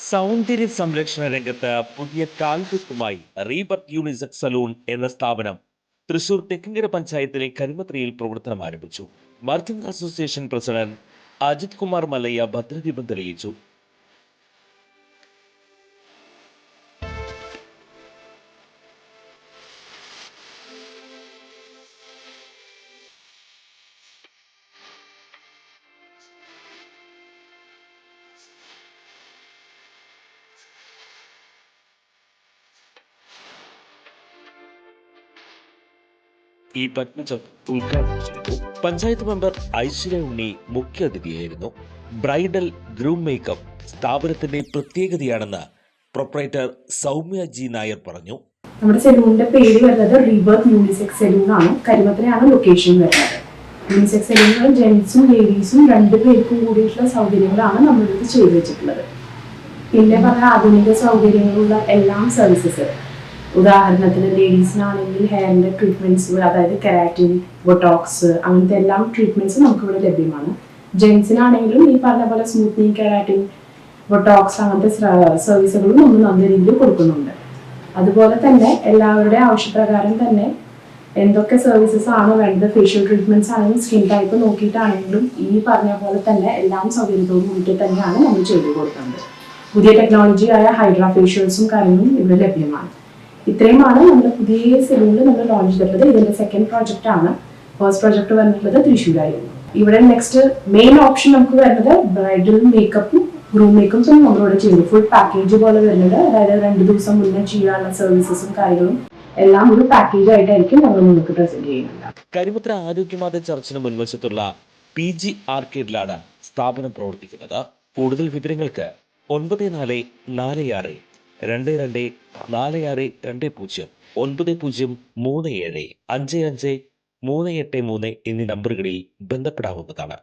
സൗന്ദര്യ സംരക്ഷണ രംഗത്ത് പുതിയ കാൽവെപ്പുമായി റീബർത്ത് യൂണിസെക്സ് സലൂൺ എന്ന സ്ഥാപനം തൃശൂർ തെക്കിങ്കര പഞ്ചായത്തിലെ കരിമത്രയിൽ പ്രവർത്തനം ആരംഭിച്ചു. Merchant association president Ajith Kumar Mallayya ഭദ്രദീപം തെളിയിച്ചു. ഈ പത്മജം ഉദ്ഘാടനം ചെയ്തു. പഞ്ചായത്ത് മെമ്പർ ഐശ്വര്യ ഉണ്ണി മുഖ്യാതിഥിയായിരുന്നു. ബ്രൈഡൽ ഗ്രൂം മേക്കപ്പ് സ്ഥാപനത്തിന്റെ പ്രത്യേകതയാണെന്ന് പ്രൊപ്പറേറ്റർ സൗമ്യ ജി നായർ പറഞ്ഞു. നമ്മുടെ സലൂണിന്റെ പേര് വരുന്നത് റീബർത്ത് യൂണിസെക്സ് സലൂൺ ആണ്. കരിമത്രയാണ് ലൊക്കേഷൻ വരുന്നത്. യൂണിസെക്സ് സലൂണുകൾ ജെന്റ്സും ലേഡീസും രണ്ടുപേർക്കും കൂടിയിട്ടുള്ള സൗകര്യങ്ങളാണ് നമ്മളിത് ചെയ്തു വെച്ചിട്ടുള്ളത്. പിന്നെ പറഞ്ഞ ആധുനിക സൗകര്യങ്ങളുള്ള എല്ലാം സർവീസസ്, ഉദാഹരണത്തിന് ലേഡീസിനാണെങ്കിൽ ഹെയറിന്റെ ട്രീറ്റ്മെന്റ്സ്, അതായത് കെരാറ്റിൻ, ബൊട്ടോക്സ്, അങ്ങനത്തെ എല്ലാം ട്രീറ്റ്മെന്റ്സ് നമുക്കിവിടെ ലഭ്യമാണ്. ജെന്റ്സിനാണെങ്കിലും ഈ പറഞ്ഞ പോലെ സ്മൂത്തനിങ്, കെരാറ്റിൻ, ബൊട്ടോക്സ് അങ്ങനത്തെ സർവീസുകളും നമ്മൾ നല്ല രീതിയിൽ കൊടുക്കുന്നുണ്ട്. അതുപോലെ തന്നെ എല്ലാവരുടെ ആവശ്യപ്രകാരം തന്നെ എന്തൊക്കെ സർവീസസ് ആണ് വേണ്ടത്, ഫേഷ്യൽ ട്രീറ്റ്മെന്റ്സ് ആണെങ്കിലും സ്കിൻ ടൈപ്പ് നോക്കിയിട്ടാണെങ്കിലും ഈ പറഞ്ഞ പോലെ തന്നെ എല്ലാം സൗകര്യത്തോടു കൂടി തന്നെയാണ് നമ്മൾ ചെയ്തു കൊടുക്കുന്നത്. പുതിയ ടെക്നോളജി ആയ ഹൈഡ്രാ ഫേഷ്യൽസും കാര്യങ്ങളും ഇവിടെ ലഭ്യമാണ്. ഇത്രയുമാണ് നമ്മുടെ പുതിയ സലൂണിൽ നമ്മൾ ലോഞ്ച് ചെയ്തിട്ടുള്ളത്. ഇതിന്റെ സെക്കൻഡ് പ്രോജക്റ്റ് ആണ്. ഫസ്റ്റ് പ്രോജക്റ്റ് വന്നിട്ടുള്ളത് തൃശ്ശൂരായിരുന്നു. ഇവിടെ നെക്സ്റ്റ് മെയിൻ ഓപ്ഷൻ നമുക്ക് വരുന്നത് ബ്രൈഡൽ മേക്കപ്പും ഗ്രൂം മേക്കപ്പും നമ്മളിവിടെ ചെയ്യുന്നു. ഫുൾ പാക്കേജ് പോലെ വരുന്നത്, അതായത് 2 ദിവസം മുന്നേ ചെയ്യാനുള്ള സർവീസസും കാര്യങ്ങളും എല്ലാം ഒരു പാക്കേജ് ആയിട്ടായിരിക്കും നമ്മൾ നിങ്ങൾക്ക് പ്രസന്റ് ചെയ്യുന്നത്. കരിമത്ര ആരോഗ്യമാത ചർച്ചിന് മുൻവശത്തുള്ള PG ആർക്കേഡിലാണ് സ്ഥാപനം പ്രവർത്തിക്കുന്നത്. കൂടുതൽ വിവരങ്ങൾക്ക് 9446 22 4620 9037 55 383 എന്നീ നമ്പറുകളിൽ ബന്ധപ്പെടാവുന്നതാണ്.